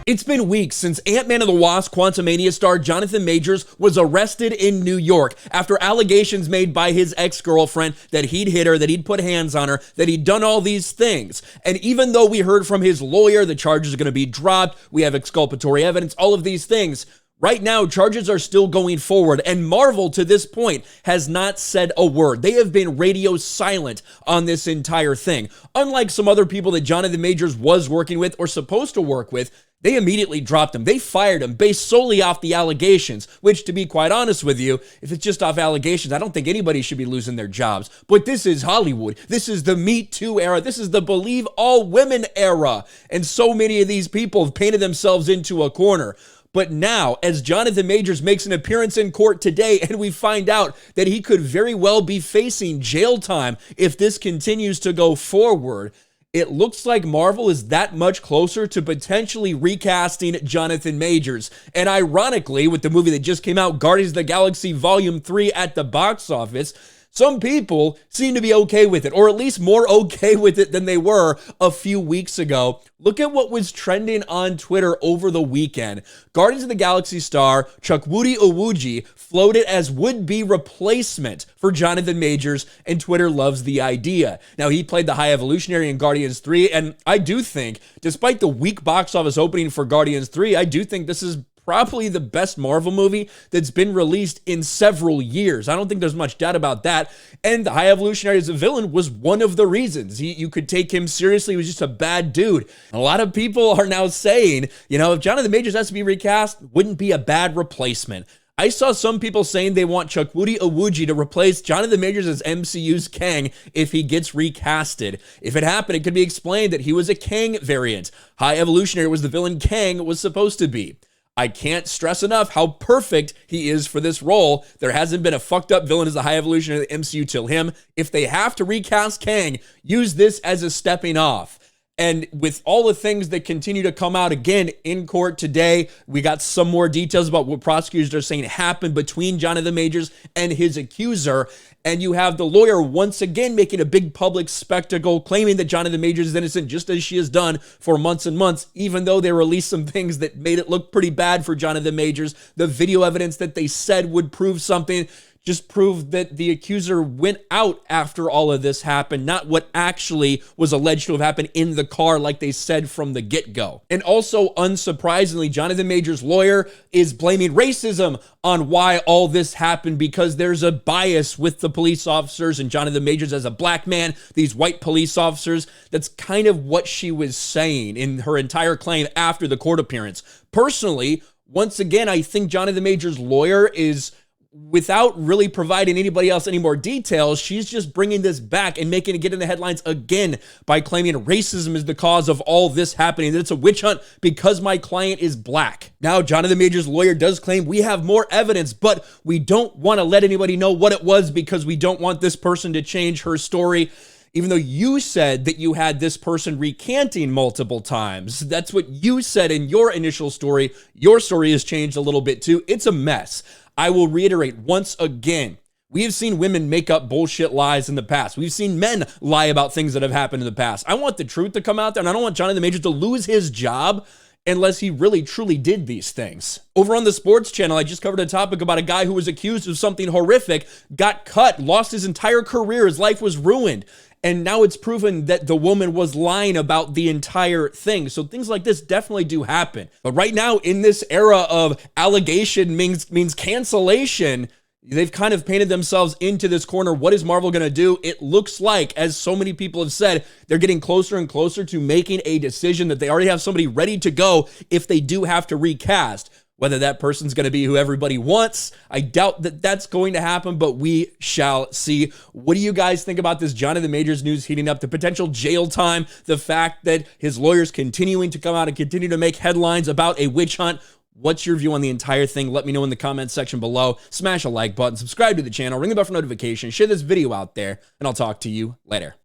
It's been weeks since Ant-Man and the Wasp Quantumania star Jonathan Majors was arrested in New York after allegations made by his ex-girlfriend that he'd hit her, that he'd put hands on her, that he'd done all these things. And even though we heard from his lawyer the charges are going to be dropped, we have exculpatory evidence, all of these things, right now, charges are still going forward, and Marvel, to this point, has not said a word. They have been radio silent on this entire thing. Unlike some other people that Jonathan Majors was working with or supposed to work with, they immediately dropped him. They fired him based solely off the allegations, which, to be quite honest with you, if it's just off allegations, I don't think anybody should be losing their jobs. But this is Hollywood. This is the Me Too era. This is the Believe All Women era. And so many of these people have painted themselves into a corner. But now, as Jonathan Majors makes an appearance in court today, and we find out that he could very well be facing jail time if this continues to go forward, it looks like Marvel is that much closer to potentially recasting Jonathan Majors. And ironically, with the movie that just came out, Guardians of the Galaxy Volume 3 at the box office, some people seem to be okay with it, or at least more okay with it than they were a few weeks ago. Look at what was trending on Twitter over the weekend. Guardians of the Galaxy star Chukwudi Iwuji floated as would-be replacement for Jonathan Majors, and Twitter loves the idea. Now, he played the High Evolutionary in Guardians 3, and I do think, despite the weak box office opening for Guardians 3, I do think this is probably the best Marvel movie that's been released in several years. I don't think there's much doubt about that. And the High Evolutionary as a villain was one of the reasons. You could take him seriously. He was just a bad dude. A lot of people are now saying, you know, if Jonathan Majors has to be recast, wouldn't be a bad replacement. I saw some people saying they want Chukwudi Iwuji to replace Jonathan Majors as MCU's Kang if he gets recasted. If it happened, it could be explained that he was a Kang variant. High Evolutionary was the villain Kang was supposed to be. I can't stress enough how perfect he is for this role. There hasn't been a fucked up villain as the High Evolutionary of the MCU till him. If they have to recast Kang, use this as a stepping off. And with all the things that continue to come out again in court today, we got some more details about what prosecutors are saying happened between Jonathan Majors and his accuser. And you have the lawyer once again making a big public spectacle, claiming that Jonathan Majors is innocent, just as she has done for months and months, even though they released some things that made it look pretty bad for Jonathan Majors. The video evidence that they said would prove something just proved that the accuser went out after all of this happened, not what actually was alleged to have happened in the car like they said from the get-go. And also, unsurprisingly, Jonathan Majors' lawyer is blaming racism on why all this happened because there's a bias with the police officers and Jonathan Majors as a black man, these white police officers. That's kind of what she was saying in her entire claim after the court appearance. Personally, once again, I think Jonathan Majors' lawyer is, without really providing anybody else any more details, she's just bringing this back and making it get in the headlines again by claiming racism is the cause of all this happening, that it's a witch hunt because my client is black. Now, Jonathan Majors' lawyer does claim we have more evidence, but we don't want to let anybody know what it was because we don't want this person to change her story. Even though you said that you had this person recanting multiple times. That's what you said in your initial story. Your story has changed a little bit too. It's a mess. I will reiterate once again, we have seen women make up bullshit lies in the past. We've seen men lie about things that have happened in the past. I want the truth to come out there, and I don't want Jonathan Majors to lose his job unless he really truly did these things. Over on the sports channel, I just covered a topic about a guy who was accused of something horrific, got cut, lost his entire career, his life was ruined. And now it's proven that the woman was lying about the entire thing. So things like this definitely do happen. But right now, in this era of allegation means cancellation, they've kind of painted themselves into this corner. What is Marvel going to do? It looks like, as so many people have said, they're getting closer and closer to making a decision that they already have somebody ready to go if they do have to recast. Whether that person's going to be who everybody wants, I doubt that that's going to happen, but we shall see. What do you guys think about this Jonathan Majors news heating up, the potential jail time, the fact that his lawyer's continuing to come out and continue to make headlines about a witch hunt? What's your view on the entire thing? Let me know in the comments section below. Smash a like button, subscribe to the channel, ring the bell for notifications, share this video out there, and I'll talk to you later.